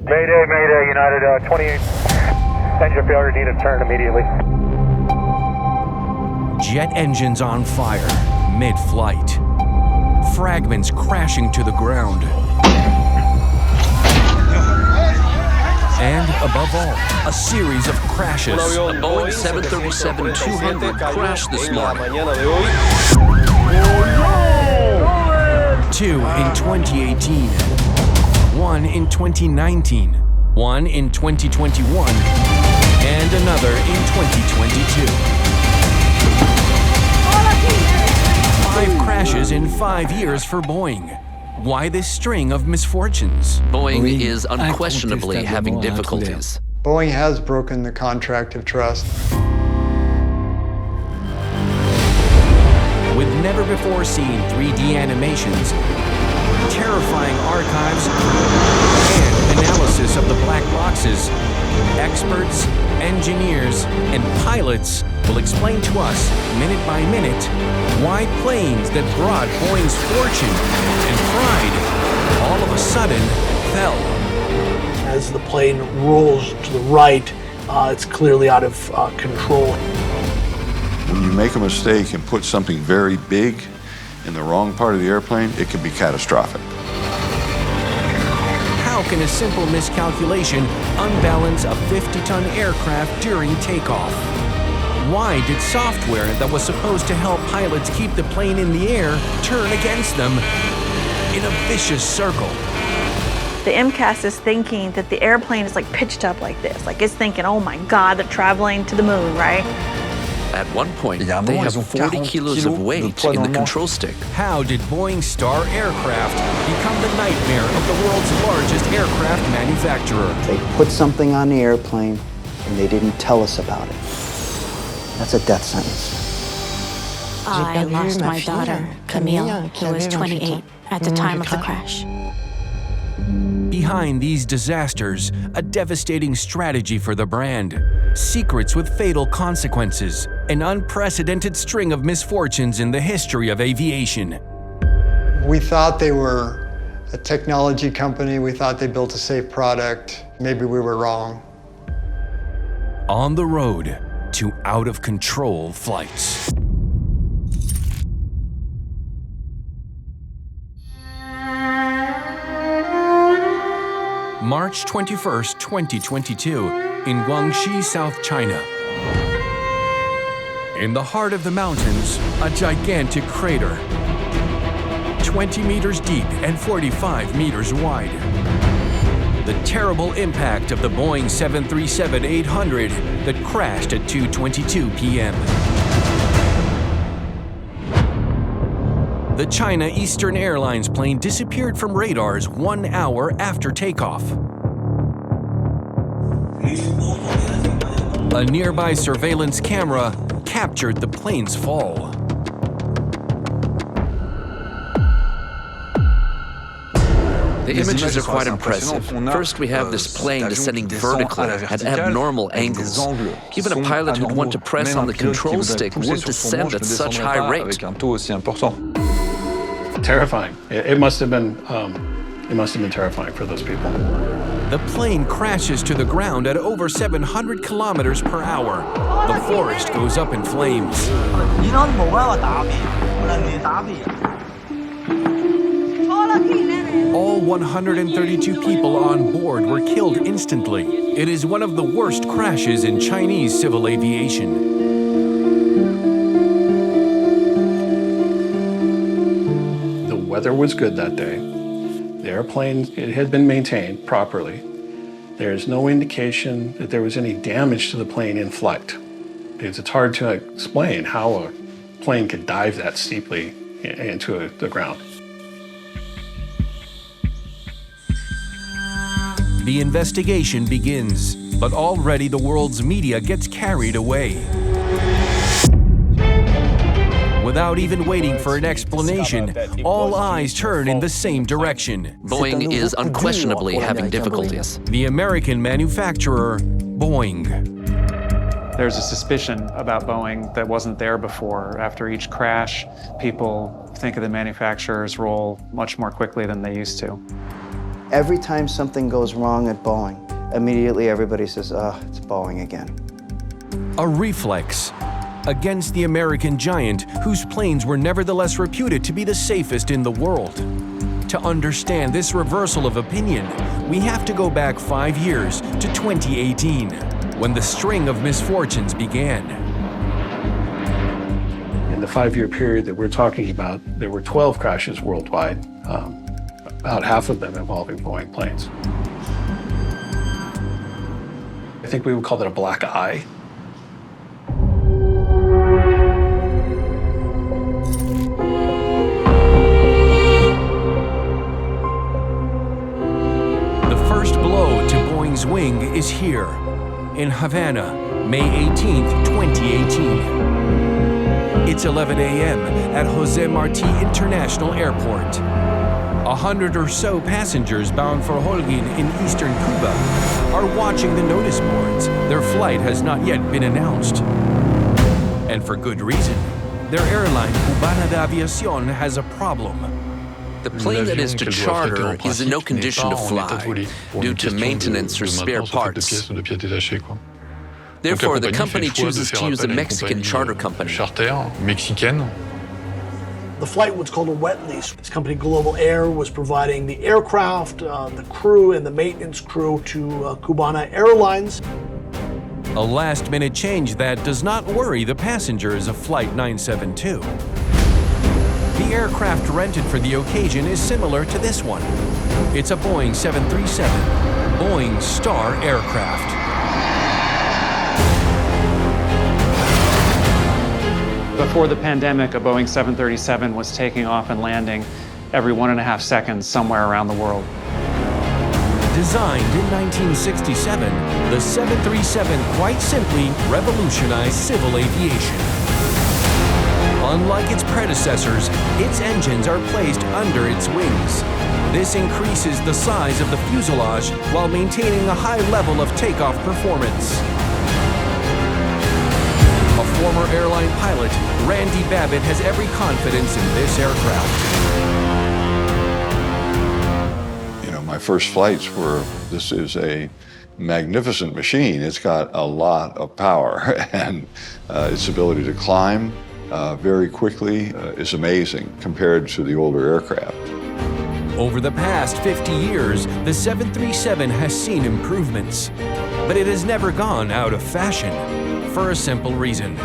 Mayday, Mayday, United 28. Engine failure, need a turn immediately. Jet engines on fire, mid-flight. Fragments crashing to the ground. And above all, a series of crashes. A Boeing 737-200 crashed this morning. 2 in 2018, 1 in 2019, 1 in 2021, and another in 2022. 5 crashes in 5 years for Boeing. Why this string of misfortunes? Boeing is unquestionably having difficulties. Boeing has broken the contract of trust. With never-before-seen 3D animations, terrifying archives, and analysis of the black boxes, experts, engineers, and pilots will explain to us, minute by minute, why planes that brought Boeing's fortune and pride all of a sudden fell. As the plane rolls to the right, it's clearly out of control. When you make a mistake and put something very big in the wrong part of the airplane, it can be catastrophic. How can a simple miscalculation unbalance a 50-ton aircraft during takeoff? Why did software that was supposed to help pilots keep the plane in the air turn against them in a vicious circle? The MCAS is thinking that the airplane is like pitched up like this. Like it's thinking, oh my God, they're traveling to the moon, right? At one point, they have 40 kilos of weight in the control stick. How did Boeing Star Aircraft become the nightmare of the world's largest aircraft manufacturer? They put something on the airplane and they didn't tell us about it. That's a death sentence. I lost my daughter, Camille, who was 28 at the time of the crash. Behind these disasters, a devastating strategy for the brand, secrets with fatal consequences, an unprecedented string of misfortunes in the history of aviation. We thought they were a technology company. We thought they built a safe product. Maybe we were wrong. On the road to out-of-control flights. March 21st, 2022, in Guangxi, South China. In the heart of the mountains, a gigantic crater, 20 meters deep and 45 meters wide. The terrible impact of the Boeing 737-800 that crashed at 2:22 p.m. The China Eastern Airlines plane disappeared from radars 1 hour after takeoff. A nearby surveillance camera captured the plane's fall. The images are quite impressive. First, we have this plane descending vertically at abnormal angles. Even a pilot who'd want to press on the control stick wouldn't descend at such high rate. Terrifying. It must have been terrifying for those people. The plane crashes to the ground at over 700 kilometers per hour. The forest goes up in flames. All 132 people on board were killed instantly. It is one of the worst crashes in Chinese civil aviation. The weather was good that day. The airplane, it had been maintained properly. There's no indication that there was any damage to the plane in flight. It's hard to explain how a plane could dive that steeply into the ground. The investigation begins, but already the world's media gets carried away. Without even waiting for an explanation, all eyes turn in the same direction. Boeing is unquestionably having difficulties. The American manufacturer, Boeing. There's a suspicion about Boeing that wasn't there before. After each crash, people think of the manufacturer's role much more quickly than they used to. Every time something goes wrong at Boeing, immediately everybody says, oh, it's Boeing again. A reflex against the American giant, whose planes were nevertheless reputed to be the safest in the world. To understand this reversal of opinion, we have to go back 5 years to 2018, when the string of misfortunes began. In the 5-year period that we're talking about, there were 12 crashes worldwide, about half of them involving Boeing planes. I think we would call that a black eye. The first blow to Boeing's wing is here, in Havana, May 18, 2018. It's 11 a.m. at Jose Marti International Airport. 100 or so passengers bound for Holguin in eastern Cuba are watching the notice boards. Their flight has not yet been announced. And for good reason. Their airline, Cuba and Aviation, has a problem. The plane that is to charter is in no condition to fly due to maintenance or spare parts. Therefore, the company chooses to use a Mexican charter company. The flight was called a wet lease. This company, Global Air, was providing the aircraft, the crew, and the maintenance crew to Cubana Airlines. A last-minute change that does not worry the passengers of Flight 972. The aircraft rented for the occasion is similar to this one. It's a Boeing 737, Boeing Star aircraft. Before the pandemic, a Boeing 737 was taking off and landing every 1.5 seconds somewhere around the world. Designed in 1967, the 737 quite simply revolutionized civil aviation. Unlike its predecessors, its engines are placed under its wings. This increases the size of the fuselage while maintaining a high level of takeoff performance. A former airline pilot, Randy Babbitt, has every confidence in this aircraft. You know, my first flights were, this is a magnificent machine. It's got a lot of power, and its ability to climb very quickly is amazing compared to the older aircraft. Over the past 50 years, the 737 has seen improvements, but it has never gone out of fashion. For a simple reason.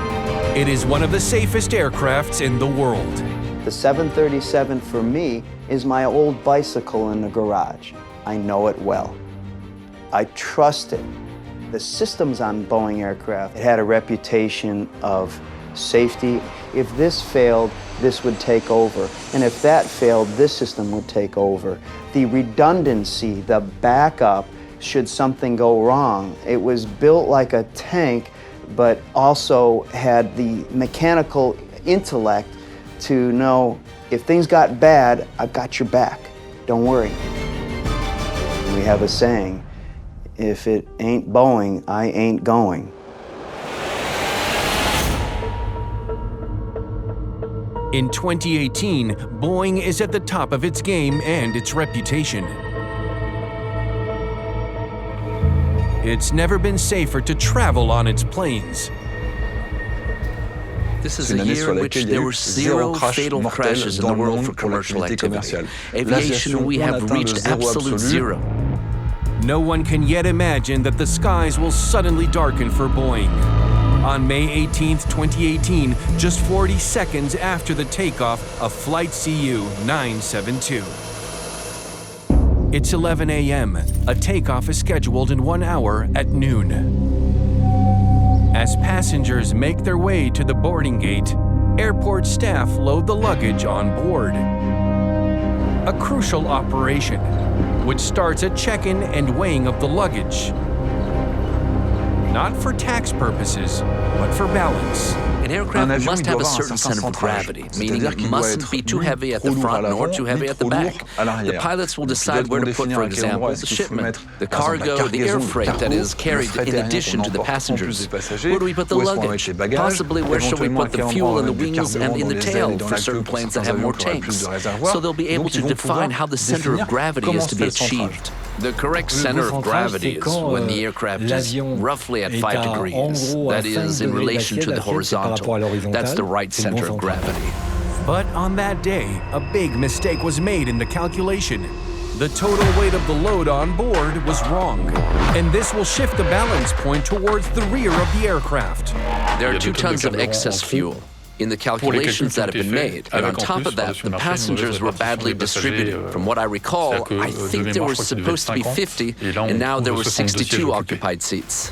It is one of the safest aircrafts in the world. The 737 for me is my old bicycle in the garage. I know it well. I trust it. The systems on Boeing aircraft, it had a reputation of safety. If this failed, this would take over. And if that failed, this system would take over. The redundancy, the backup, should something go wrong. It was built like a tank, but also had the mechanical intellect to know if things got bad, I've got your back. Don't worry. We have a saying, if it ain't Boeing, I ain't going. In 2018, Boeing is at the top of its game and its reputation. It's never been safer to travel on its planes. This is a year in which there were 0 fatal crashes in the world for commercial activity. Aviation, we have reached absolute zero. No one can yet imagine that the skies will suddenly darken for Boeing. On May 18, 2018, just 40 seconds after the takeoff of Flight CU-972. It's 11 a.m. A takeoff is scheduled in 1 hour at noon. As passengers make their way to the boarding gate, airport staff load the luggage on board. A crucial operation, which starts at check-in and weighing of the luggage. Not for tax purposes, but for balance. An aircraft must have a certain center of gravity, meaning it mustn't be too heavy at the front nor too heavy at the back. The pilots will decide where to put, for example, the shipment, the cargo, the air freight that is carried in addition to the passengers. Where do we put the luggage? Possibly where shall we put the fuel in the wings and in the tail for certain planes that have more tanks. So they'll be able to define how the center of gravity is to be achieved. The correct center of gravity is when the aircraft is roughly at 5 degrees. That is, in relation to the horizontal. That's the right center of gravity. But on that day, a big mistake was made in the calculation. The total weight of the load on board was wrong, and this will shift the balance point towards the rear of the aircraft. There are 2 tons of excess fuel in the calculations that have been made, and on top of that, the passengers were badly distributed. From what I recall, I think there were supposed to be 50, and now there were 62 occupied seats.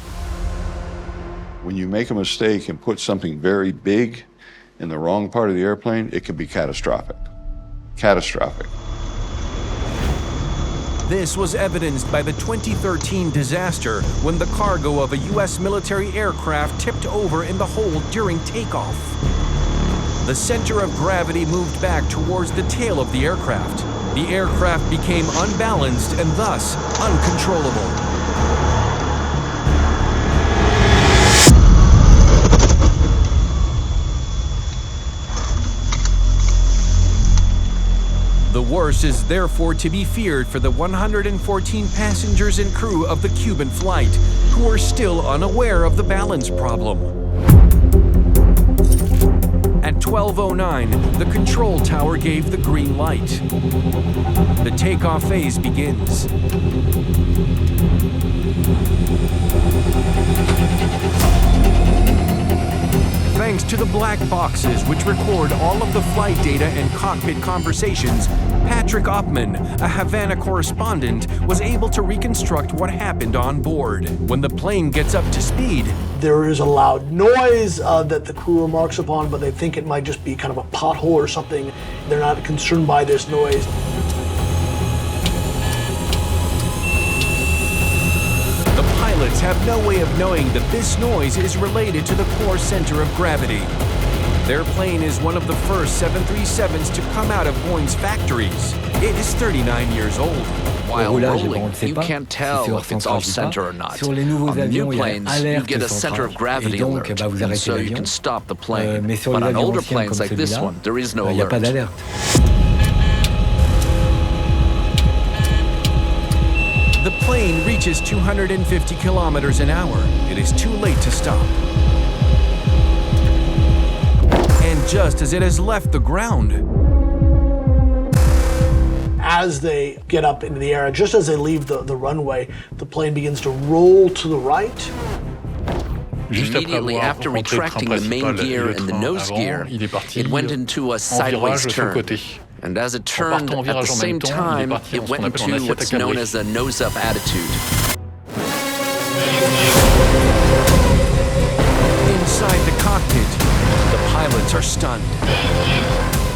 When you make a mistake and put something very big in the wrong part of the airplane, it can be catastrophic. Catastrophic. This was evidenced by the 2013 disaster when the cargo of a U.S. military aircraft tipped over in the hold during takeoff. The center of gravity moved back towards the tail of the aircraft. The aircraft became unbalanced and thus uncontrollable. The worst is therefore to be feared for the 114 passengers and crew of the Cuban flight, who are still unaware of the balance problem. At 12:09, the control tower gave the green light. The takeoff phase begins. Thanks to the black boxes which record all of the flight data and cockpit conversations, Patrick Upman, a Havana correspondent, was able to reconstruct what happened on board. When the plane gets up to speed, there is a loud noise that the crew remarks upon, but they think it might just be kind of a pothole or something. They're not concerned by this noise. the pilots have no way of knowing that this noise is related to the core center of gravity. Their plane is one of the first 737s to come out of Boeing's factories. It is 39 years old. While rolling, you can't tell if it's off-center or not. On new planes, you get a center of gravity alert, and so you can stop the plane. But on older planes like this one, there is no alert. The plane reaches 250 kilometers an hour. It is too late to stop. And just as it has left the ground, as they get up into the air, just as they leave the runway, the plane begins to roll to the right. Immediately after retracting the main gear and the nose gear, it went into a sideways turn. And as it turned, at the same time, it went into what's known as a nose-up attitude. Inside the cockpit, the pilots are stunned.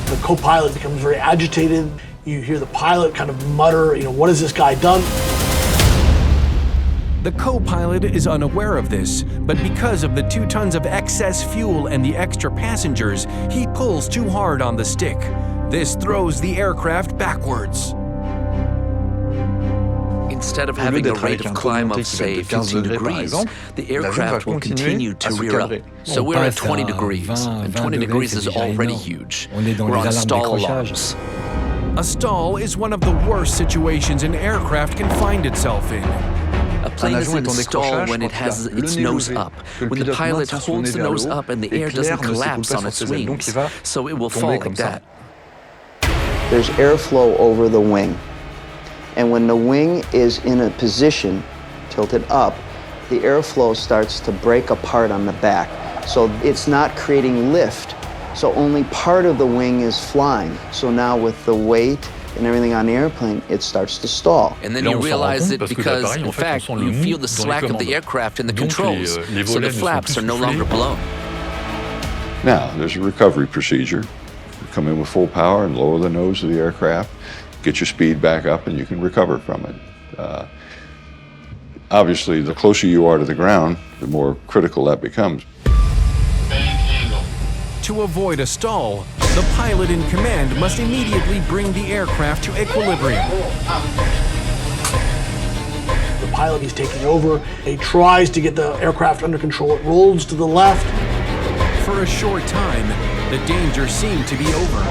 The co-pilot becomes very agitated. You hear the pilot kind of mutter, what has this guy done? The co-pilot is unaware of this, but because of the 2 tons of excess fuel and the extra passengers, he pulls too hard on the stick. This throws the aircraft backwards. Instead of having a rate of climb of, say, 15 degrees, the aircraft will continue to rear up. So we're at 20 degrees, and 20 degrees is already huge. We're on stall alarms. A stall is one of the worst situations an aircraft can find itself in. A plane is in stall when it has its nose up, when the pilot holds the nose up and the air doesn't collapse on its wings, so it will fall like that. There's airflow over the wing. And when the wing is in a position tilted up, the airflow starts to break apart on the back. So it's not creating lift. So only part of the wing is flying. So now with the weight and everything on the airplane, it starts to stall. And then you realize it because, in fact, you feel the slack of the aircraft in the controls, so the flaps are no longer blown. Now, there's a recovery procedure. You come in with full power and lower the nose of the aircraft, get your speed back up, and you can recover from it. Obviously, the closer you are to the ground, the more critical that becomes. To avoid a stall, the pilot in command must immediately bring the aircraft to equilibrium. The pilot is taking over. He tries to get the aircraft under control. It rolls to the left. For a short time, the danger seemed to be over.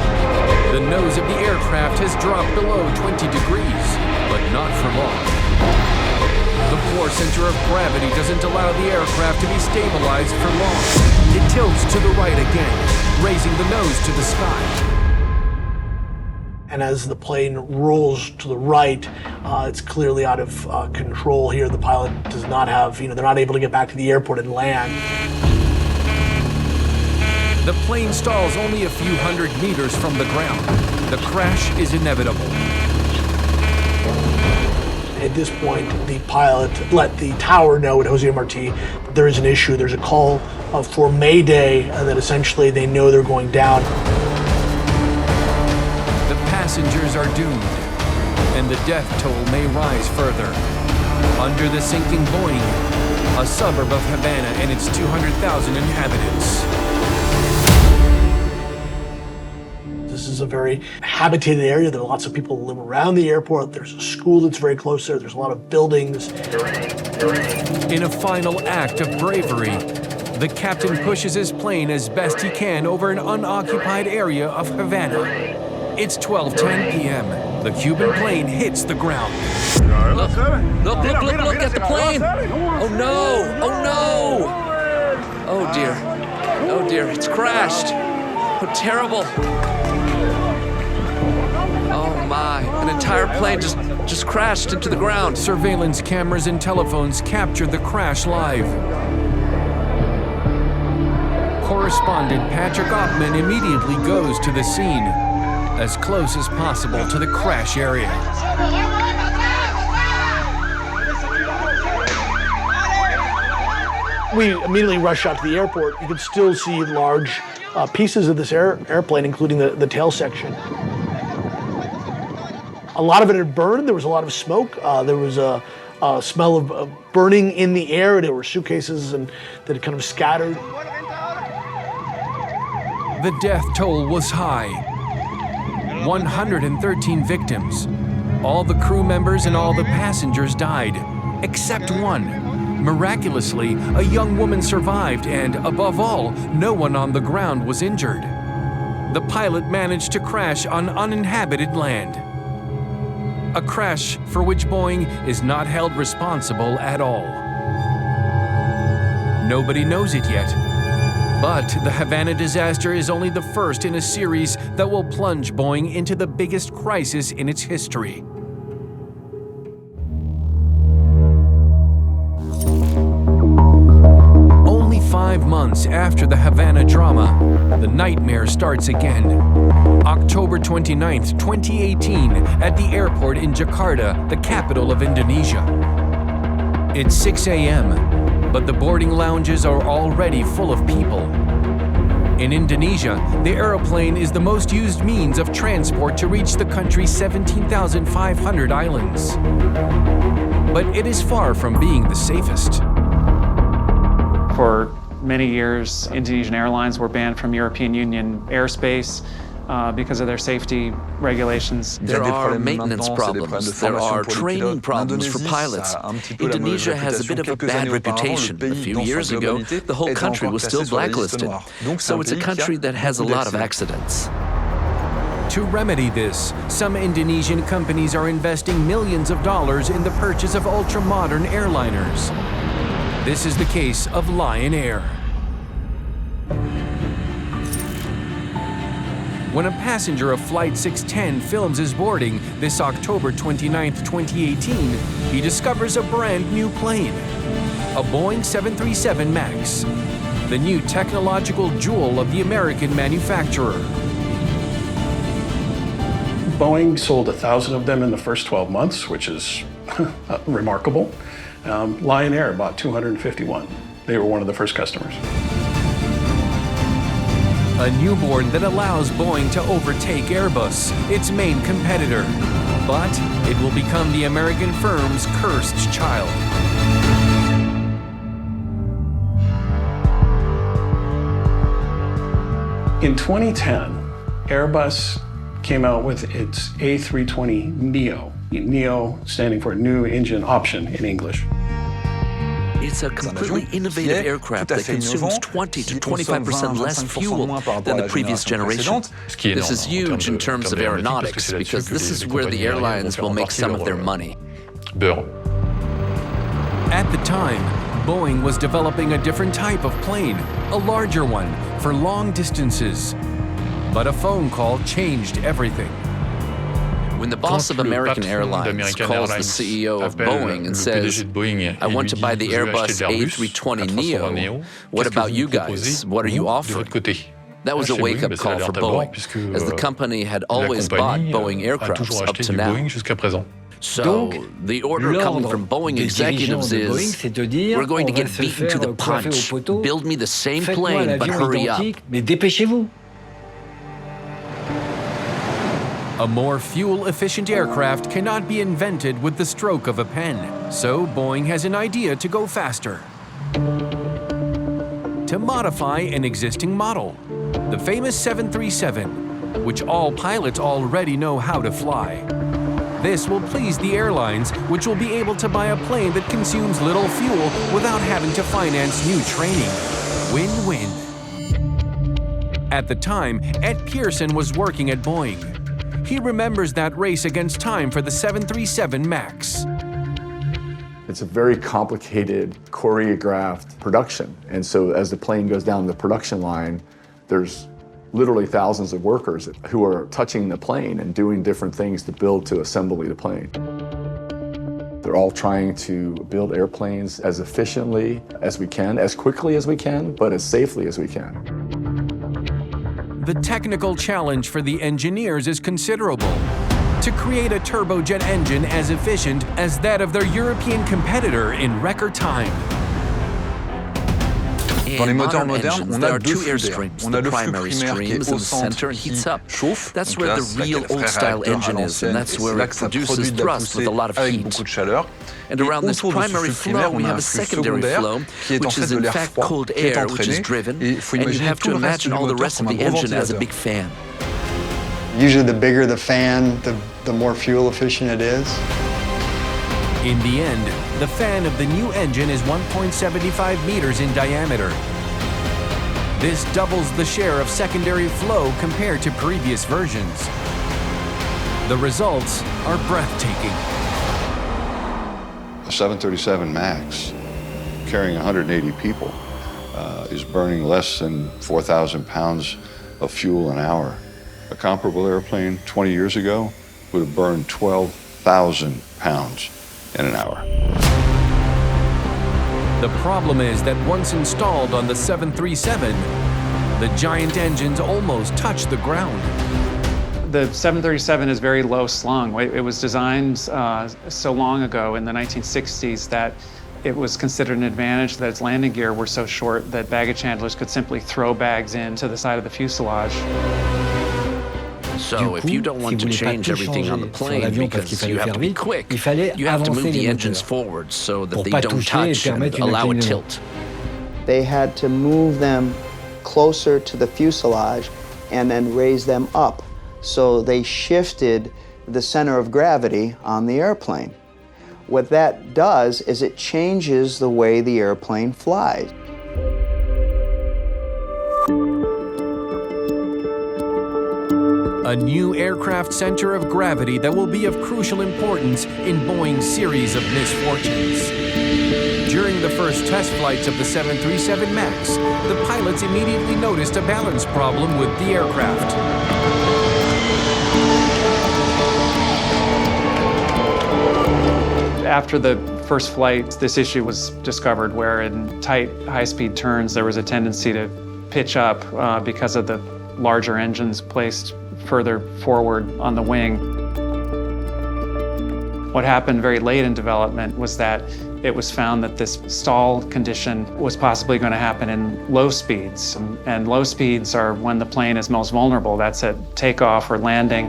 The nose of the aircraft has dropped below 20 degrees, but not for long. The poor center of gravity doesn't allow the aircraft to be stabilized for long. It tilts to the right again, raising the nose to the sky. And as the plane rolls to the right, it's clearly out of control here. The pilot does not have, they're not able to get back to the airport and land. The plane stalls only a few hundred meters from the ground. The crash is inevitable. At this point, the pilot let the tower know at Jose Marti that there is an issue. There's a call for Mayday, that essentially they know they're going down. The passengers are doomed, and the death toll may rise further. Under the sinking Boeing, a suburb of Havana and its 200,000 inhabitants. This is a very habitated area. There are lots of people who live around the airport. There's a school that's very close there. There's a lot of buildings. In a final act of bravery, the captain pushes his plane as best he can over an unoccupied area of Havana. It's 12:10 p.m. The Cuban plane hits the ground. Look at the plane! Oh no! Oh no! Oh dear, it's crashed! Oh, terrible! Oh my, an entire plane just crashed into the ground. Surveillance cameras and telephones captured the crash live. Correspondent Patrick Oppman immediately goes to the scene, as close as possible to the crash area. We immediately rush out to the airport. You could still see large pieces of this airplane, including the tail section. A lot of it had burned. There was a lot of smoke. There was a smell of burning in the air. There were suitcases that had kind of scattered. The death toll was high. 113 victims. All the crew members and all the passengers died, except one. Miraculously, a young woman survived, and above all, no one on the ground was injured. The pilot managed to crash on uninhabited land. A crash for which Boeing is not held responsible at all. Nobody knows it yet, but the Havana disaster is only the first in a series that will plunge Boeing into the biggest crisis in its history. Only 5 months after the Havana drama, the nightmare starts again. October 29th, 2018, at the airport in Jakarta, the capital of Indonesia. It's 6 a.m., but the boarding lounges are already full of people. In Indonesia, the airplane is the most used means of transport to reach the country's 17,500 islands. But it is far from being the safest. For many years, Indonesian airlines were banned from European Union airspace because of their safety regulations. There are maintenance problems, there are training problems for pilots. Indonesia has a bit of a bad reputation. A few years ago, the whole country was still blacklisted. So it's a country that has a lot of accidents. To remedy this, some Indonesian companies are investing millions of dollars in the purchase of ultra-modern airliners. This is the case of Lion Air. When a passenger of Flight 610 films his boarding this October 29, 2018, he discovers a brand new plane, a Boeing 737 MAX, the new technological jewel of the American manufacturer. Boeing sold 1,000 of them in the first 12 months, which is remarkable. Lion Air bought 251. They were one of the first customers. A newborn that allows Boeing to overtake Airbus, its main competitor. But it will become the American firm's cursed child. In 2010, Airbus came out with its A320neo. Neo standing for New Engine Option in English. It's a completely innovative aircraft that consumes 20 to 25% less fuel than the previous generation. This is huge in terms of aeronautics because this is where the airlines will make some of their money. At the time, Boeing was developing a different type of plane, a larger one, for long distances. But a phone call changed everything. When the boss of American Airlines calls the CEO of Boeing and says, I want to buy the Airbus A320neo, what about you guys? What are you offering? That was a wake-up call for Boeing, as the company had always bought Boeing aircrafts up to now. So, the order coming from Boeing executives is, we're going to get beaten to the punch. Build me the same plane, but hurry up. A more fuel-efficient aircraft cannot be invented with the stroke of a pen, so Boeing has an idea to go faster. To modify an existing model, the famous 737, which all pilots already know how to fly. This will please the airlines, which will be able to buy a plane that consumes little fuel without having to finance new training. Win-win. At the time, Ed Pearson was working at Boeing. He remembers that race against time for the 737 MAX. It's a very complicated, choreographed production. And so as the plane goes down the production line, there's literally thousands of workers who are touching the plane and doing different things to build to assembly the plane. They're all trying to build airplanes as efficiently as we can, as quickly as we can, but as safely as we can. The technical challenge for the engineers is considerable. To create a turbojet engine as efficient as that of their European competitor in record time. In modern engines, there are two airstreams. The primary stream is in the center and heats up. That's where the real old-style engine is, and that's where it produces thrust with a lot of heat. And around this primary flow, we have a secondary flow, which is in fact cold air, which is driven, and you have to imagine all the rest of the engine as a big fan. Usually the bigger the fan, the more fuel efficient it is. In the end, the fan of the new engine is 1.75 meters in diameter. This doubles the share of secondary flow compared to previous versions. The results are breathtaking. A 737 MAX, carrying 180 people, is burning less than 4,000 pounds of fuel an hour. A comparable airplane 20 years ago would have burned 12,000 pounds in an hour. The problem is that once installed on the 737, the giant engines almost touch the ground. The 737 is very low slung. It was designed so long ago in the 1960s that it was considered an advantage that its landing gear were so short that baggage handlers could simply throw bags into the side of the fuselage. So if you don't want to change everything on the plane because you have to be quick, you have to move the engines forward so that they don't touch and allow a tilt. They had to move them closer to the fuselage and then raise them up. So they shifted the center of gravity on the airplane. What that does is it changes the way the airplane flies. A new aircraft center of gravity that will be of crucial importance in Boeing's series of misfortunes. During the first test flights of the 737 MAX, the pilots immediately noticed a balance problem with the aircraft. After the first flight, this issue was discovered where in tight, high-speed turns, there was a tendency to pitch up because of the larger engines placed further forward on the wing. What happened very late in development was that it was found that this stall condition was possibly going to happen in low speeds. And low speeds are when the plane is most vulnerable. That's at takeoff or landing.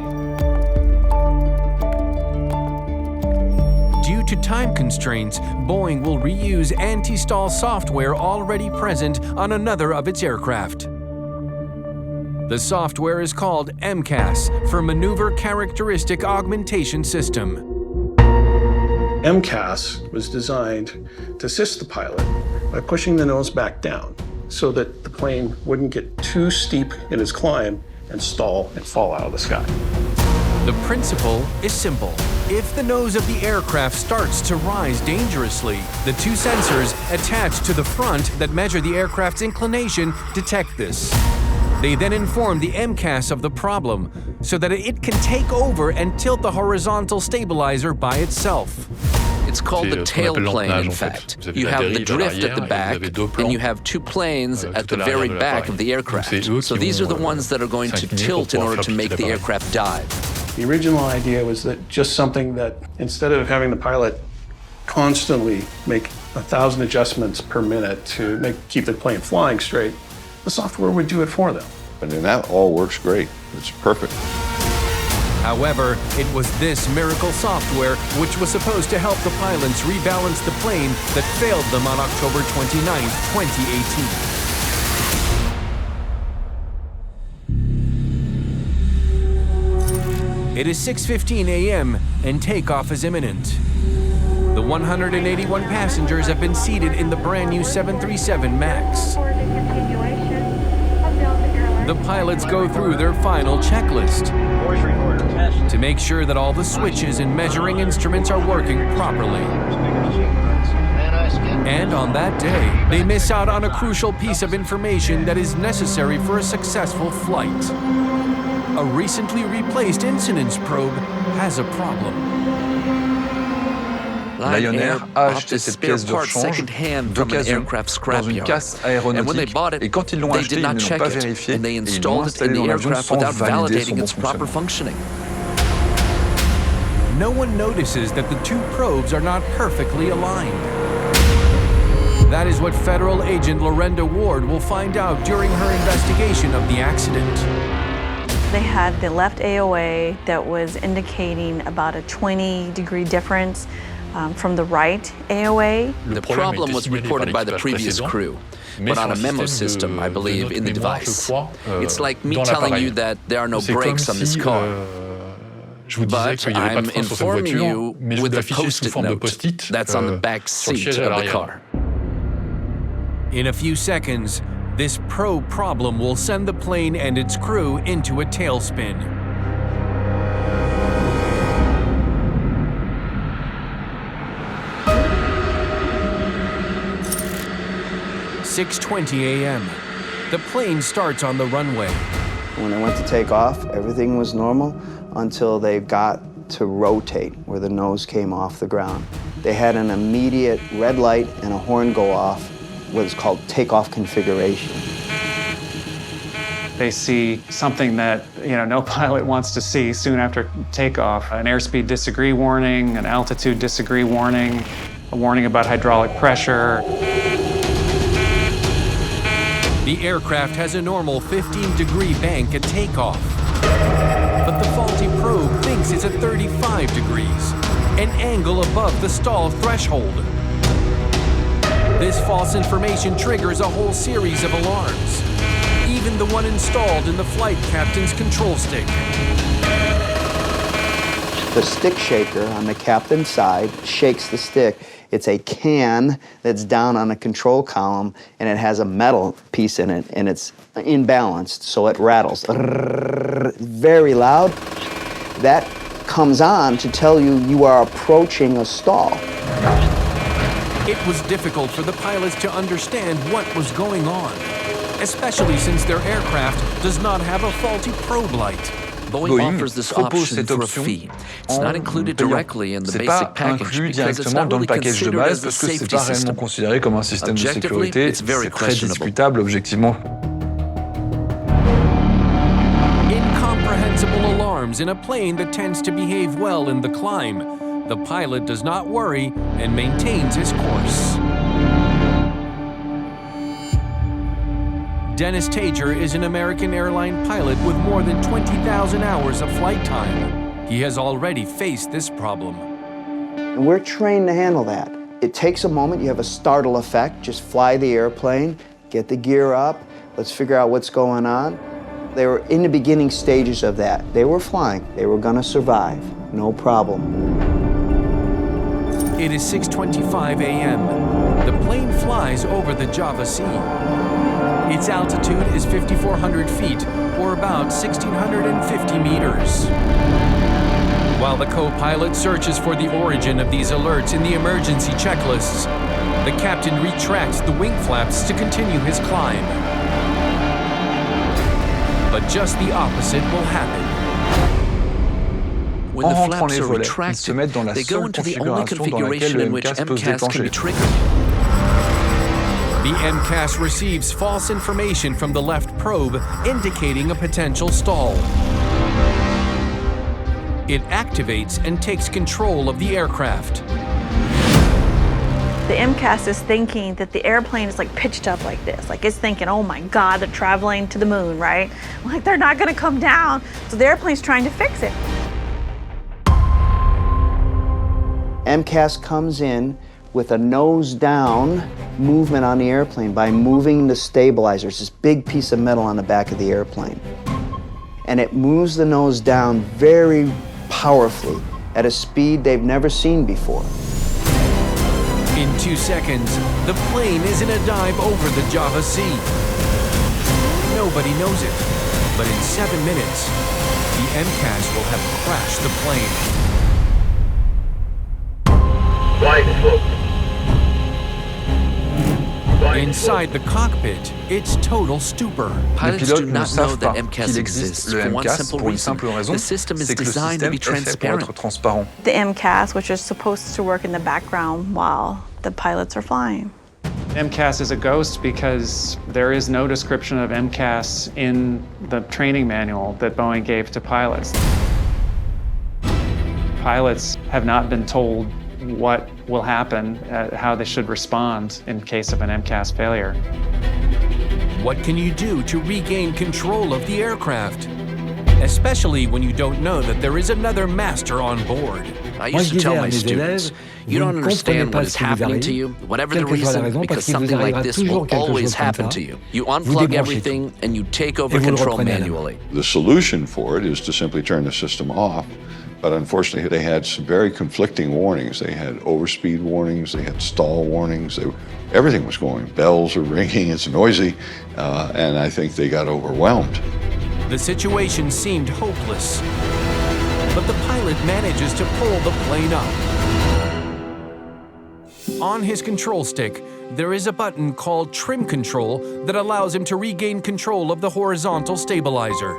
Due to time constraints, Boeing will reuse anti-stall software already present on another of its aircraft. The software is called MCAS for Maneuver Characteristic Augmentation System. MCAS was designed to assist the pilot by pushing the nose back down so that the plane wouldn't get too steep in its climb and stall and fall out of the sky. The principle is simple. If the nose of the aircraft starts to rise dangerously, the two sensors attached to the front that measure the aircraft's inclination detect this. They then inform the MCAS of the problem so that it can take over and tilt the horizontal stabilizer by itself. It's called the tail plane, in fact. You have the drift at the back, and you have two planes at the very back of the aircraft. So these are the ones that are going to tilt in order to make the aircraft dive. The original idea was that just something that, instead of having the pilot constantly make 1,000 adjustments per minute to keep the plane flying straight, the software would do it for them. And that all works great. It's perfect. However, it was this miracle software which was supposed to help the pilots rebalance the plane that failed them on October 29, 2018. It is 6:15 a.m. and takeoff is imminent. The 181 passengers have been seated in the brand new 737 MAX. The pilots go through their final checklist to make sure that all the switches and measuring instruments are working properly. And on that day, they miss out on a crucial piece of information that is necessary for a successful flight. A recently replaced incidence probe has a problem. Lion Air bought this spare part second-hand from an aircraft scrapyard. And when they bought it, they did not check it, and they installed it in the aircraft without validating its proper functioning. No one notices that the two probes are not perfectly aligned. That is what Federal Agent Lorenda Ward will find out during her investigation of the accident. They had the left AOA that was indicating about a 20-degree difference from the right AOA. The problem was reported by the previous crew, but on a memo system, I believe, in the device. It's like me telling you that there are no brakes on this car. But I'm informing you with a post-it note that's on the back seat of the car. In a few seconds, this probe problem will send the plane and its crew into a tailspin. 6:20 a.m. The plane starts on the runway. When I went to take off, everything was normal until they got to rotate, where the nose came off the ground. They had an immediate red light and a horn go off, what is called takeoff configuration. They see something that no pilot wants to see soon after takeoff. An airspeed disagree warning, an altitude disagree warning, a warning about hydraulic pressure. The aircraft has a normal 15-degree bank at takeoff. But the faulty probe thinks it's at 35 degrees, an angle above the stall threshold. This false information triggers a whole series of alarms, even the one installed in the flight captain's control stick. The stick shaker on the captain's side shakes the stick. It's a can that's down on a control column, and it has a metal piece in it, and it's imbalanced, so it rattles. Very loud. That comes on to tell you are approaching a stall. It was difficult for the pilots to understand what was going on, especially since their aircraft does not have a faulty probe light. Boeing offers this option for a fee. It's not included directly in the basic package because it's not really considered as a safety system. Objectively, it's very questionable. Incomprehensible alarms in a plane that tends to behave well in the climb. The pilot does not worry and maintains his course. Dennis Tager is an American airline pilot with more than 20,000 hours of flight time. He has already faced this problem. And we're trained to handle that. It takes a moment, you have a startle effect, just fly the airplane, get the gear up, let's figure out what's going on. They were in the beginning stages of that. They were flying. They were going to survive. No problem. It is 6:25 a.m. The plane flies over the Java Sea. Its altitude is 5,400 feet, or about 1,650 meters. While the co-pilot searches for the origin of these alerts in the emergency checklists, the captain retracts the wing flaps to continue his climb. But just the opposite will happen. When the flaps are retracted, they go into the only configuration in which MCAS can be triggered. The MCAS receives false information from the left probe indicating a potential stall. It activates and takes control of the aircraft. The MCAS is thinking that the airplane is like pitched up like this. Like it's thinking, oh my God, they're traveling to the moon, right? Like they're not gonna come down. So the airplane's trying to fix it. MCAS comes in with a nose down movement on the airplane by moving the stabilizers, this big piece of metal on the back of the airplane. And it moves the nose down very powerfully at a speed they've never seen before. In 2 seconds, the plane is in a dive over the Java Sea. Nobody knows it, but in 7 minutes, the MCAS will have crashed the plane. Inside the cockpit, it's total stupor. Pilots do not know that MCAS exists for one simple reason. The system is designed to be transparent. The MCAS, which is supposed to work in the background while the pilots are flying. MCAS is a ghost because there is no description of MCAS in the training manual that Boeing gave to pilots. Pilots have not been told what will happen, how they should respond in case of an MCAS failure. What can you do to regain control of the aircraft? Especially when you don't know that there is another master on board. I used to tell my students, you don't understand what is happening to you, whatever the reason, because something like this will always happen to you. You unplug everything and you take over control manually. The solution for it is to simply turn the system off. But unfortunately, they had some very conflicting warnings. They had overspeed warnings, they had stall warnings, everything was going. Bells are ringing, it's noisy, and I think they got overwhelmed. The situation seemed hopeless, but the pilot manages to pull the plane up. On his control stick, there is a button called Trim Control that allows him to regain control of the horizontal stabilizer.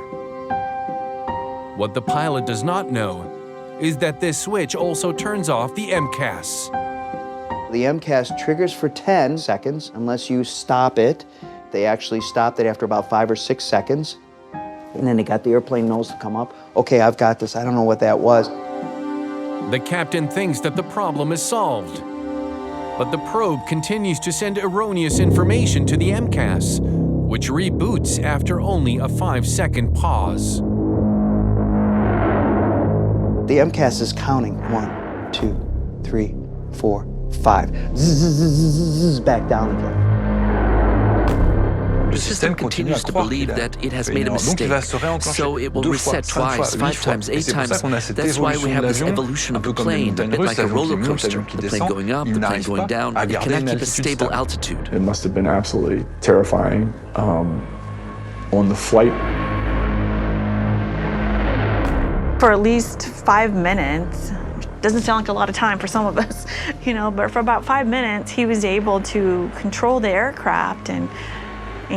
What the pilot does not know is that this switch also turns off the MCAS. The MCAS triggers for 10 seconds unless you stop it. They actually stopped it after about 5 or 6 seconds. And then they got the airplane nose to come up. Okay, I've got this. I don't know what that was. The captain thinks that the problem is solved. But the probe continues to send erroneous information to the MCAS, which reboots after only a 5-second pause. The MCAS is counting 1, 2, 3, 4, 5. Zzz, back down again. The system continues to believe that it has made a mistake, so it will reset twice, 5 times, 8 times. That's why we have this evolution of the plane, a bit like a roller coaster. The plane going up, the plane going down, and it cannot keep a stable altitude. It must have been absolutely terrifying on the flight. For at least 5 minutes, doesn't sound like a lot of time for some of us, but for about 5 minutes, he was able to control the aircraft and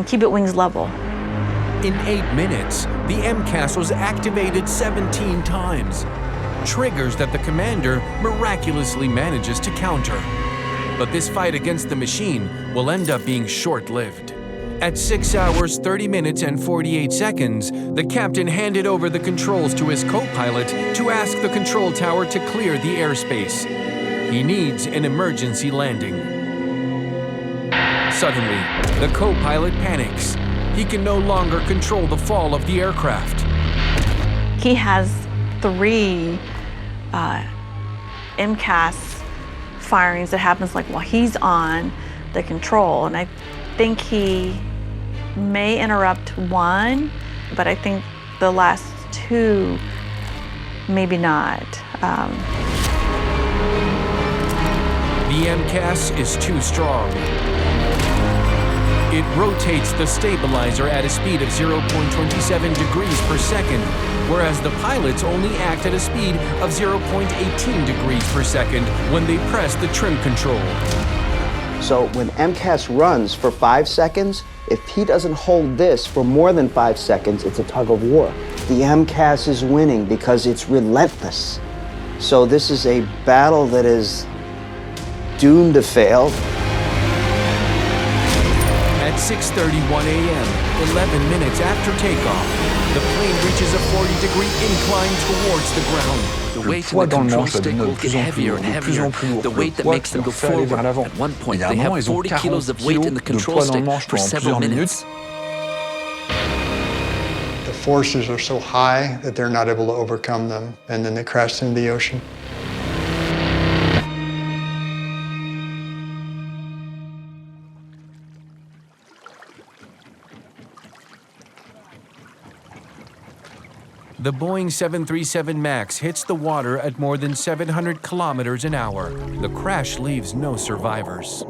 keep it wings level. In 8 minutes, the MCAS was activated 17 times, triggers that the commander miraculously manages to counter. But this fight against the machine will end up being short-lived. At 6 hours, 30 minutes, and 48 seconds, the captain handed over the controls to his co-pilot to ask the control tower to clear the airspace. He needs an emergency landing. Suddenly, the co-pilot panics. He can no longer control the fall of the aircraft. He has 3 MCAS firings that happens while he's on the control, and I think he may interrupt one but I think the last two, maybe not. The MCAS is too strong. It rotates the stabilizer at a speed of 0.27 degrees per second, whereas the pilots only act at a speed of 0.18 degrees per second when they press the trim control. So when MCAS runs for 5 seconds, if he doesn't hold this for more than 5 seconds, it's a tug of war. The MCAS is winning because it's relentless. So this is a battle that is doomed to fail. At 6:31 a.m., 11 minutes after takeoff, the plane reaches a 40-degree incline towards the ground. The weight in the control stick will get heavier and heavier, the weight that makes them go forward. At one point, they have 40 kilos of weight in the control stick for several minutes. The forces are so high that they're not able to overcome them, and then they crash into the ocean. The Boeing 737 MAX hits the water at more than 700 kilometers an hour. The crash leaves no survivors.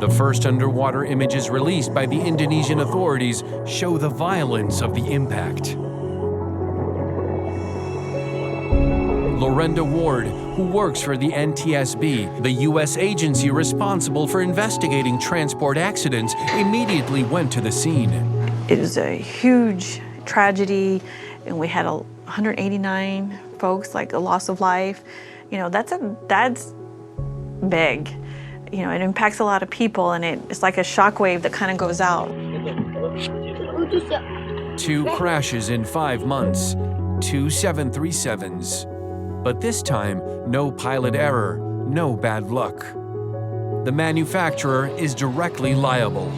The first underwater images released by the Indonesian authorities show the violence of the impact. Lorenda Ward, who works for the NTSB, the U.S. agency responsible for investigating transport accidents, immediately went to the scene. It was a huge tragedy, and we had 189 folks, like a loss of life. You know, that's big. You know, it impacts a lot of people, and it's like a shockwave that kind of goes out. 2 crashes in 5 months, 2 737s. But this time, no pilot error, no bad luck. The manufacturer is directly liable.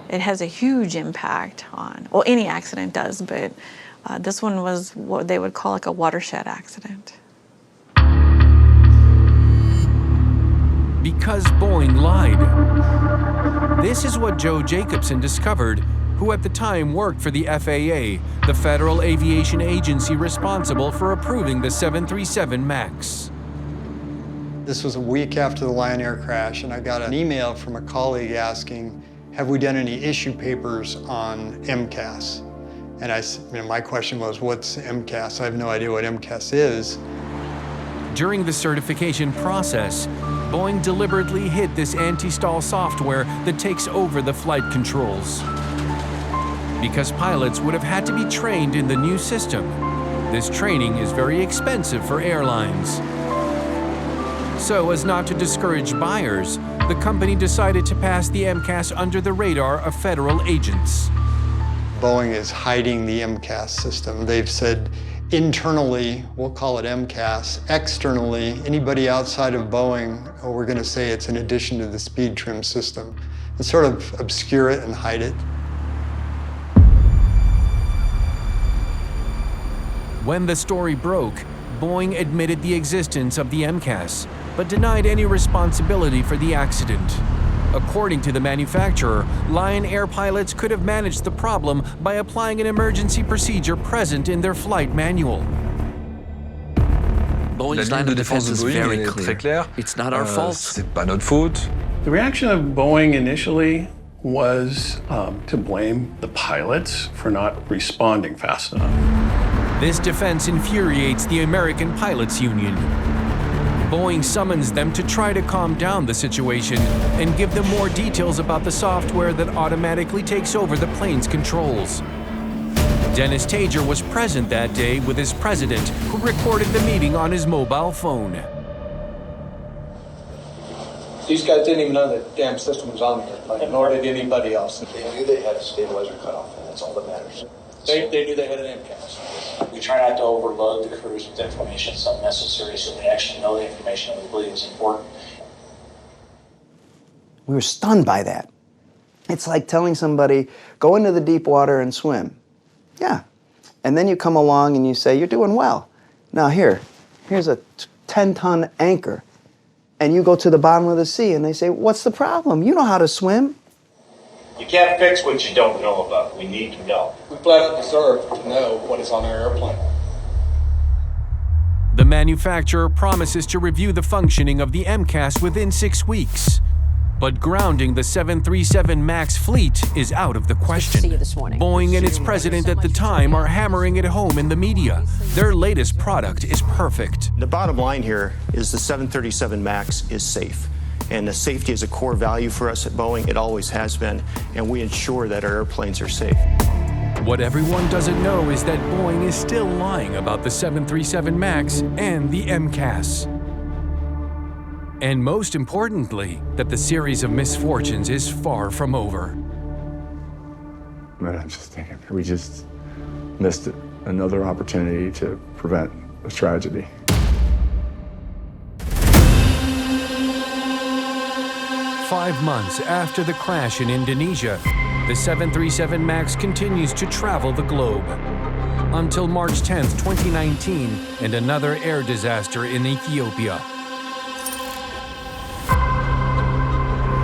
It has a huge impact on, well, any accident does, but this one was what they would call like a watershed accident. Because Boeing lied. This is what Joe Jacobson discovered, who at the time worked for the FAA, the Federal Aviation Agency responsible for approving the 737 MAX. This was a week after the Lion Air crash, and I got an email from a colleague asking, have we done any issue papers on MCAS? And my question was, what's MCAS? I have no idea what MCAS is. During the certification process, Boeing deliberately hid this anti-stall software that takes over the flight controls. Because pilots would have had to be trained in the new system. This training is very expensive for airlines. So as not to discourage buyers, the company decided to pass the MCAS under the radar of federal agents. Boeing is hiding the MCAS system. They've said internally, we'll call it MCAS. Externally, anybody outside of Boeing, we're going to say it's in addition to the speed trim system. And sort of obscure it and hide it. When the story broke, Boeing admitted the existence of the MCAS, but denied any responsibility for the accident. According to the manufacturer, Lion Air pilots could have managed the problem by applying an emergency procedure present in their flight manual. Boeing's line of defense is very clear. It's not our fault. The reaction of Boeing initially was to blame the pilots for not responding fast enough. This defense infuriates the American Pilots Union. Boeing summons them to try to calm down the situation and give them more details about the software that automatically takes over the plane's controls. Dennis Tager was present that day with his president, who recorded the meeting on his mobile phone. These guys didn't even know the damn system was on there, nor did anybody else. They knew they had a stabilizer cut off, and that's all that matters. They knew they had an MCAS. We try not to overload the crews with information that's unnecessary, so they actually know the information that we believe is important. We were stunned by that. It's like telling somebody, go into the deep water and swim. Yeah. And then you come along and you say, you're doing well. Now here's a 10-ton anchor, and you go to the bottom of the sea and they say, what's the problem? You know how to swim. You can't fix what you don't know about. We need to know. We flat out deserve to know what is on our airplane. The manufacturer promises to review the functioning of the MCAS within 6 weeks. But grounding the 737 MAX fleet is out of the question. Boeing and its president at the time are hammering it home in the media. Their latest product is perfect. The bottom line here is the 737 MAX is safe. And the safety is a core value for us at Boeing. It always has been. And we ensure that our airplanes are safe. What everyone doesn't know is that Boeing is still lying about the 737 MAX and the MCAS. And most importantly, that the series of misfortunes is far from over. But I'm just thinking, we just missed another opportunity to prevent a tragedy. Five months after the crash in Indonesia, the 737 MAX continues to travel the globe. Until March 10, 2019, and another air disaster in Ethiopia.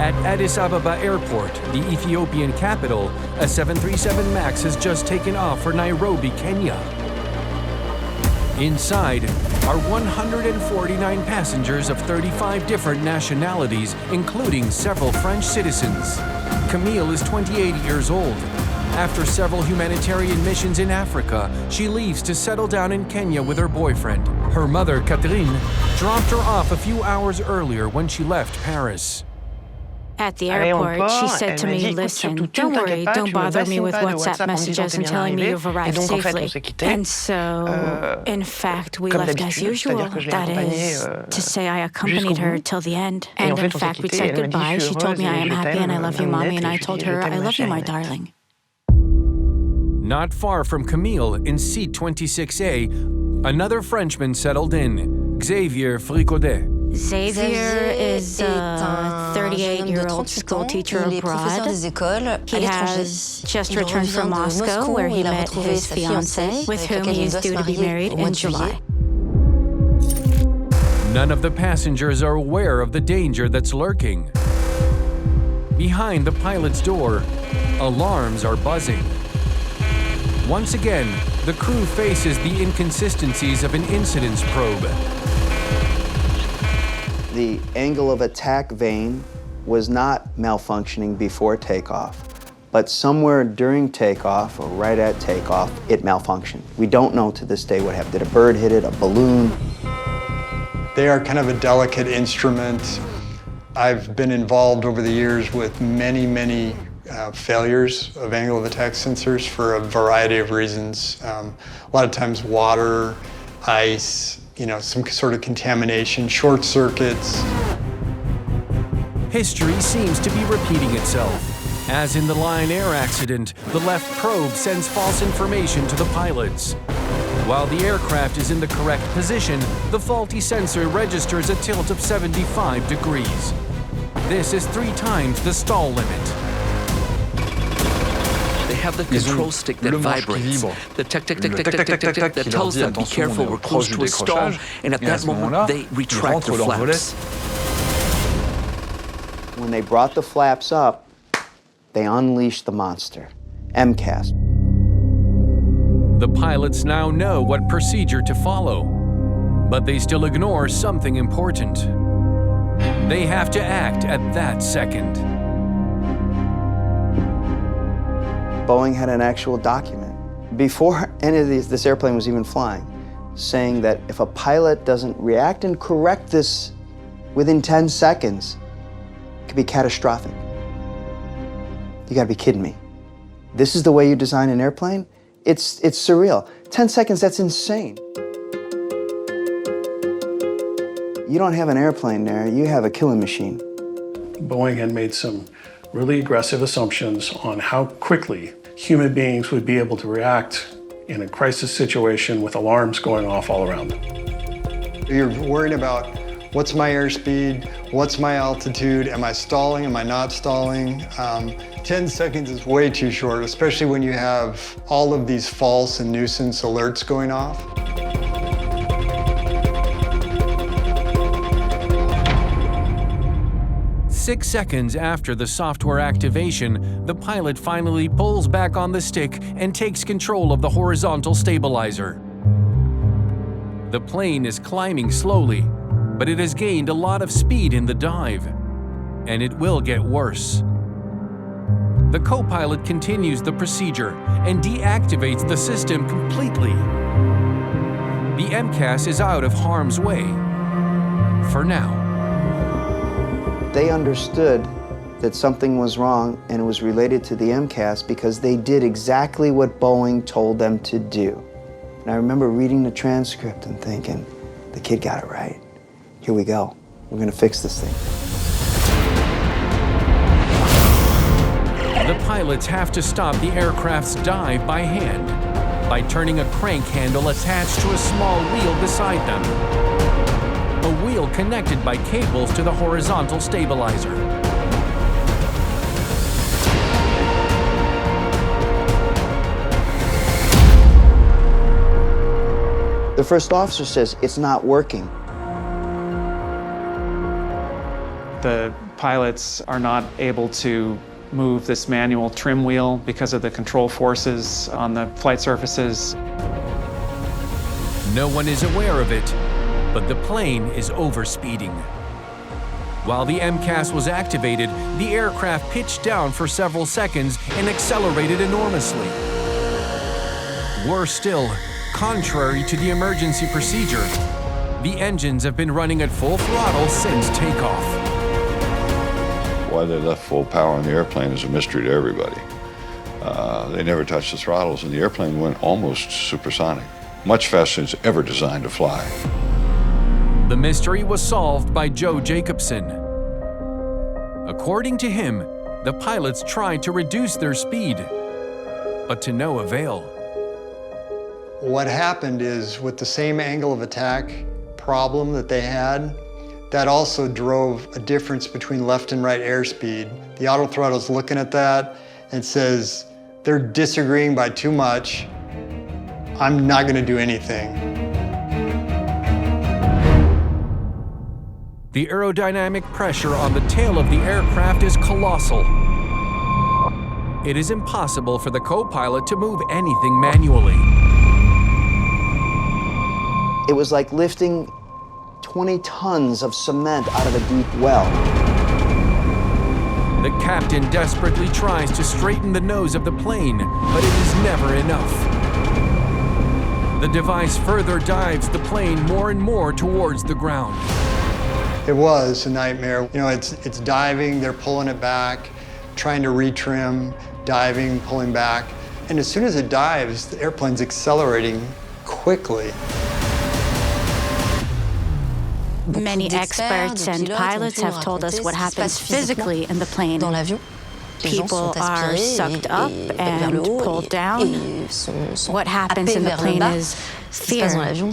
At Addis Ababa Airport, the Ethiopian capital, a 737 MAX has just taken off for Nairobi, Kenya. Inside are 149 passengers of 35 different nationalities, including several French citizens. Camille is 28 years old. After several humanitarian missions in Africa, she leaves to settle down in Kenya with her boyfriend. Her mother, Catherine, dropped her off a few hours earlier when she left Paris. At the airport, she said to me, listen, don't worry, don't bother me with WhatsApp messages and telling me you've arrived safely. And so, in fact, we left as usual. That is, to say I accompanied her till the end. And in fact, we said goodbye. She told me I am happy and I love you, Mommy, and I told her I love you, my darling. Not far from Camille, in seat 26A, another Frenchman settled in, Xavier Fricaudet. Xavier is a 38-year-old school teacher abroad. He has just returned from Moscow, where he met his fiancée, with whom he is due to be married in July. None of the passengers are aware of the danger that's lurking. Behind the pilot's door, alarms are buzzing. Once again, the crew faces the inconsistencies of an incidence probe. The angle of attack vane was not malfunctioning before takeoff, but somewhere during takeoff or right at takeoff, it malfunctioned. We don't know to this day what happened. Did a bird hit it, a balloon? They are kind of a delicate instrument. I've been involved over the years with many failures of angle of attack sensors for a variety of reasons. A lot of times water, ice, some sort of contamination, short circuits. History seems to be repeating itself. As in the Lion Air accident, the left probe sends false information to the pilots. While the aircraft is in the correct position, the faulty sensor registers a tilt of 75 degrees. This is 3 times the stall limit. They have the control stick that vibrates. The tick, tick, tick, tick, tick, tick, tick, tick, that tells them, be careful, we're close to a stall. And at that moment, they retract the flaps. When they brought the flaps up, they unleashed the monster, MCAS. The pilots now know what procedure to follow, but they still ignore something important. They have to act at that second. Boeing had an actual document before any of this airplane was even flying, saying that if a pilot doesn't react and correct this within 10 seconds, it could be catastrophic. You gotta be kidding me. This is the way you design an airplane? It's surreal. 10 seconds, that's insane. You don't have an airplane there, you have a killing machine. Boeing had made some really aggressive assumptions on how quickly human beings would be able to react in a crisis situation with alarms going off all around them. You're worried about what's my airspeed, what's my altitude, am I stalling, am I not stalling? 10 seconds is way too short, especially when you have all of these false and nuisance alerts going off. 6 seconds after the software activation, the pilot finally pulls back on the stick and takes control of the horizontal stabilizer. The plane is climbing slowly, but it has gained a lot of speed in the dive, and it will get worse. The co-pilot continues the procedure and deactivates the system completely. The MCAS is out of harm's way, for now. They understood that something was wrong and it was related to the MCAS because they did exactly what Boeing told them to do. And I remember reading the transcript and thinking, the kid got it right. Here we go. We're gonna fix this thing. The pilots have to stop the aircraft's dive by hand by turning a crank handle attached to a small wheel beside them. A wheel connected by cables to the horizontal stabilizer. The first officer says, it's not working. The pilots are not able to move this manual trim wheel because of the control forces on the flight surfaces. No one is aware of it, but the plane is overspeeding. While the MCAS was activated, the aircraft pitched down for several seconds and accelerated enormously. Worse still, contrary to the emergency procedure, the engines have been running at full throttle since takeoff. Why they left full power on the airplane is a mystery to everybody. They never touched the throttles, and the airplane went almost supersonic, much faster than it's ever designed to fly. The mystery was solved by Joe Jacobson. According to him, the pilots tried to reduce their speed, but to no avail. What happened is, with the same angle of attack problem that they had, that also drove a difference between left and right airspeed. The autothrottle's looking at that and says, they're disagreeing by too much. I'm not gonna do anything. The aerodynamic pressure on the tail of the aircraft is colossal. It is impossible for the co-pilot to move anything manually. It was like lifting 20 tons of cement out of a deep well. The captain desperately tries to straighten the nose of the plane, but it is never enough. The device further dives the plane more and more towards the ground. It was a nightmare. You know, it's diving, they're pulling it back, trying to retrim, diving, pulling back. And as soon as it dives, the airplane's accelerating quickly. Many experts and pilots have told us what happens physically in the plane. People are sucked up and pulled down. What happens in the plane is fear,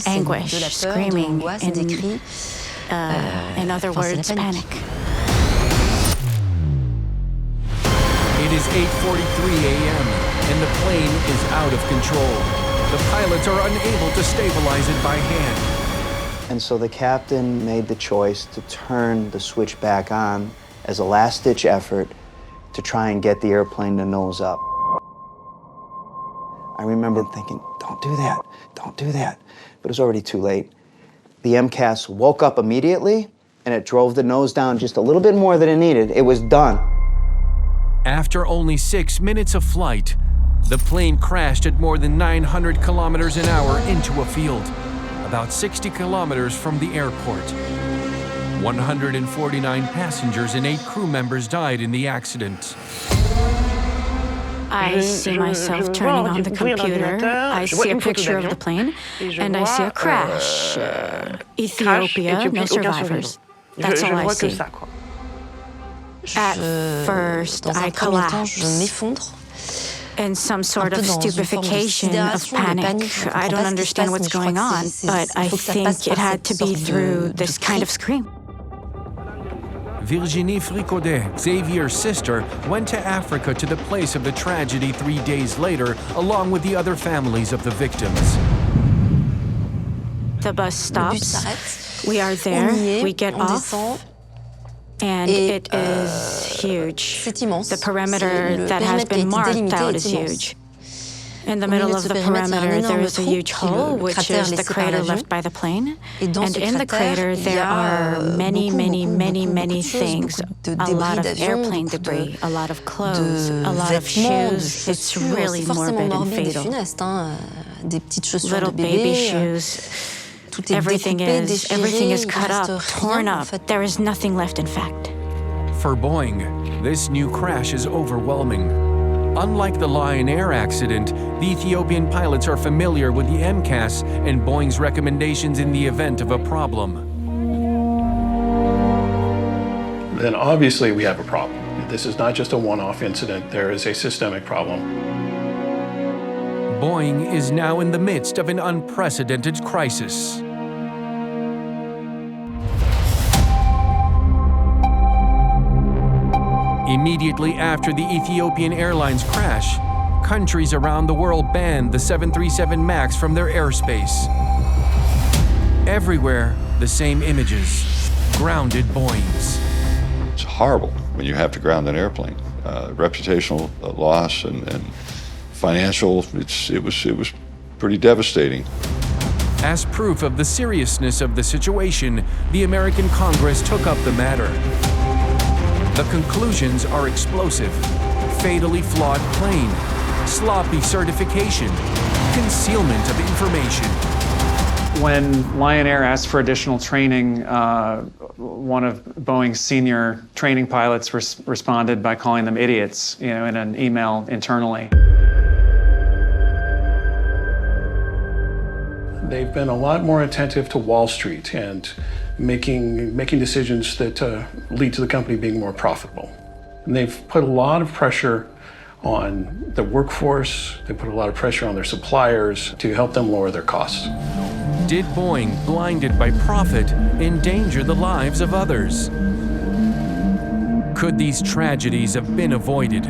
anguish, screaming, in other words, panic. It is 8:43 a.m. and the plane is out of control. The pilots are unable to stabilize it by hand. And so the captain made the choice to turn the switch back on as a last-ditch effort to try and get the airplane to nose up. I remember thinking, don't do that, don't do that. But it was already too late. The MCAS woke up immediately, and it drove the nose down just a little bit more than it needed. It was done. After only 6 minutes of flight, the plane crashed at more than 900 kilometers an hour into a field, about 60 kilometers from the airport. 149 passengers and 8 crew members died in the accident. I see myself turning on the computer, I see a picture of the plane, and I see a crash. Ethiopia, no survivors. That's all I see. At first, I collapse. In some sort of stupefaction, of panic. I don't understand what's going on, but I think it had to be through this kind of scream. Virginie Fricaudet, Xavier's sister, went to Africa to the place of the tragedy 3 days later, along with the other families of the victims. The bus stops. We are there. We get off. And it is huge. The perimeter that has been marked out is huge. In the middle of the perimeter, there is a huge hole, which is the crater left by the plane. And in the crater, there are many, many, many, many things. A lot of airplane debris, a lot of clothes, a lot of shoes. It's really morbid and fatal. Little baby shoes. Everything is cut up, torn up. There is nothing left, in fact. For Boeing, this new crash is overwhelming. Unlike the Lion Air accident, the Ethiopian pilots are familiar with the MCAS and Boeing's recommendations in the event of a problem. Then obviously we have a problem. This is not just a one-off incident, there is a systemic problem. Boeing is now in the midst of an unprecedented crisis. Immediately after the Ethiopian Airlines crash, countries around the world banned the 737 MAX from their airspace. Everywhere, the same images: grounded Boeings. It's horrible when you have to ground an airplane. Reputational loss and financial, it was pretty devastating. As proof of the seriousness of the situation, the American Congress took up the matter. The conclusions are explosive: fatally flawed plane, sloppy certification, concealment of information. When Lion Air asked for additional training, one of Boeing's senior training pilots responded by calling them idiots, in an email internally. They've been a lot more attentive to Wall Street and making decisions that lead to the company being more profitable. And they've put a lot of pressure on the workforce, they put a lot of pressure on their suppliers to help them lower their costs. Did Boeing, blinded by profit, endanger the lives of others? Could these tragedies have been avoided?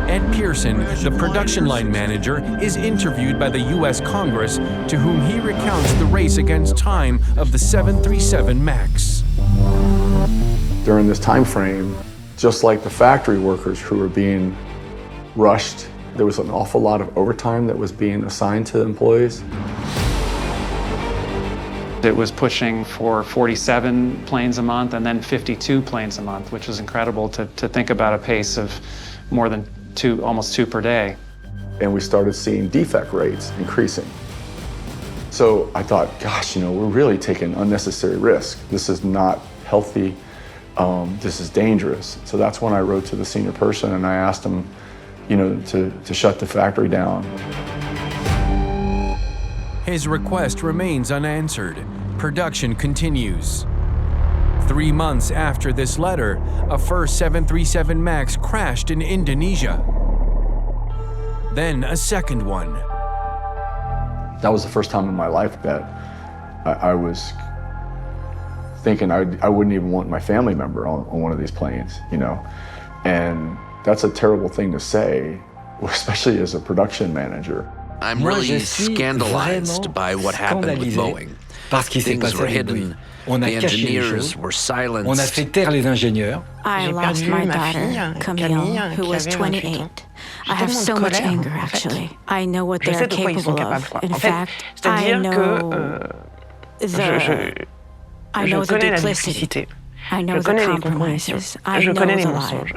Ed Pearson, the production line manager, is interviewed by the U.S. Congress, to whom he recounts the race against time of the 737 MAX. During this time frame, just like the factory workers who were being rushed, there was an awful lot of overtime that was being assigned to employees. It was pushing for 47 planes a month and then 52 planes a month, which was incredible to think about a pace of more than almost two per day. And we started seeing defect rates increasing. So I thought, gosh, we're really taking unnecessary risk. This is not healthy. This is dangerous. So that's when I wrote to the senior person and I asked him, to shut the factory down. His request remains unanswered. Production continues. 3 months after this letter, a first 737 MAX crashed in Indonesia. Then a second one. That was the first time in my life that I was thinking I wouldn't even want my family member on one of these planes, And that's a terrible thing to say, especially as a production manager. I'm really scandalized by what happened with Boeing. Things were hidden. The engineers were silenced. I lost my daughter, Camille, who was 28. I have so much anger, actually. I know what they are capable of. In fact, I know the duplicity. I know the compromises. I know the lie.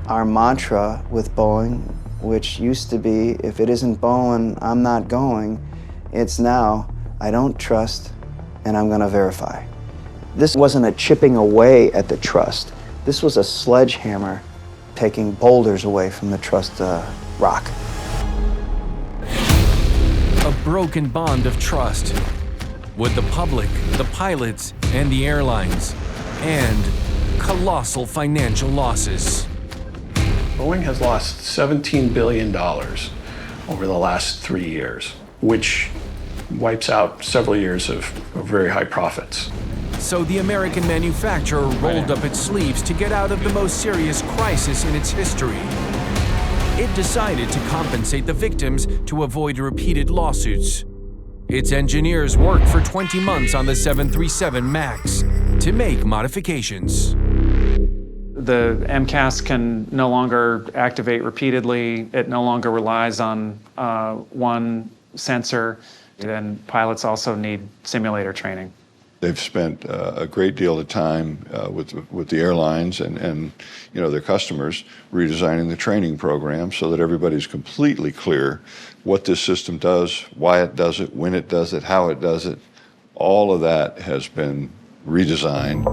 Our mantra with Boeing, which used to be, if it isn't Boeing, I'm not going, it's now, I don't trust, and I'm gonna verify. This wasn't a chipping away at the trust. This was a sledgehammer taking boulders away from the trust rock. A broken bond of trust with the public, the pilots, and the airlines, and colossal financial losses. Boeing has lost $17 billion over the last 3 years, which wipes out several years of very high profits. So the American manufacturer rolled up its sleeves to get out of the most serious crisis in its history. It decided to compensate the victims to avoid repeated lawsuits. Its engineers worked for 20 months on the 737 MAX to make modifications. The MCAS can no longer activate repeatedly. It no longer relies on one sensor. And pilots also need simulator training. They've spent a great deal of time with the airlines and their customers redesigning the training program so that everybody's completely clear what this system does, why it does it, when it does it, how it does it. All of that has been redesigned.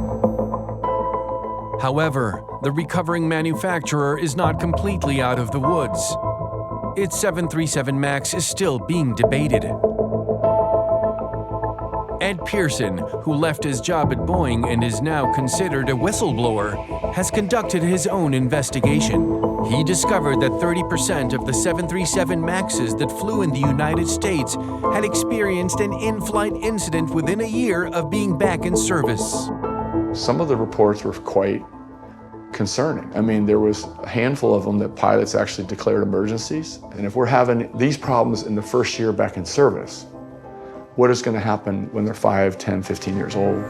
However, the recovering manufacturer is not completely out of the woods. Its 737 MAX is still being debated. Ed Pearson, who left his job at Boeing and is now considered a whistleblower, has conducted his own investigation. He discovered that 30% of the 737 MAXs that flew in the United States had experienced an in-flight incident within a year of being back in service. Some of the reports were quite concerning. I mean, there was a handful of them that pilots actually declared emergencies. And if we're having these problems in the first year back in service, what is going to happen when they're 5, 10, 15 years old?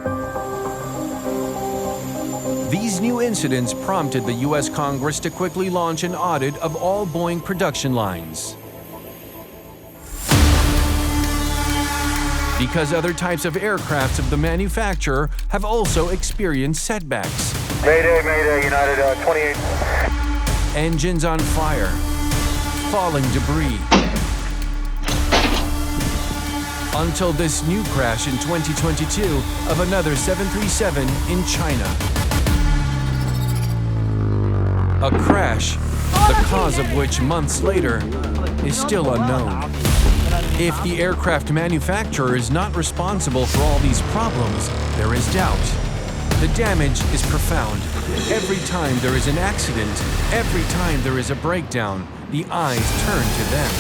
These new incidents prompted the U.S. Congress to quickly launch an audit of all Boeing production lines. Because other types of aircrafts of the manufacturer have also experienced setbacks. Mayday, Mayday, United 28. Engines on fire, falling debris. Until this new crash in 2022 of another 737 in China. A crash, the cause of which months later is still unknown. If the aircraft manufacturer is not responsible for all these problems, there is doubt. The damage is profound. Every time there is an accident, every time there is a breakdown, the eyes turn to them.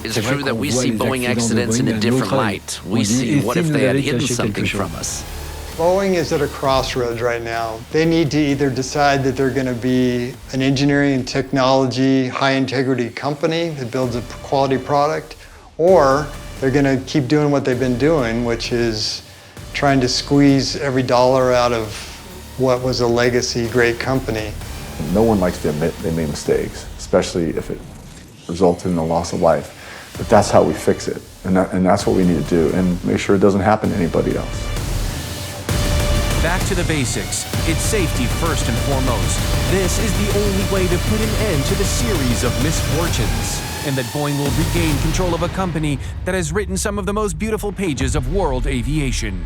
It's true that we see Boeing accidents in a different light. We see what if they had hidden something from us. Boeing is at a crossroads right now. They need to either decide that they're going to be an engineering and technology, high-integrity company that builds a quality product, or they're going to keep doing what they've been doing, which is trying to squeeze every dollar out of what was a legacy great company. No one likes to admit they made mistakes, especially if it resulted in the loss of life. But that's how we fix it, and that's what we need to do, and make sure it doesn't happen to anybody else. Back to the basics. It's safety first and foremost. This is the only way to put an end to the series of misfortunes, and that Boeing will regain control of a company that has written some of the most beautiful pages of world aviation.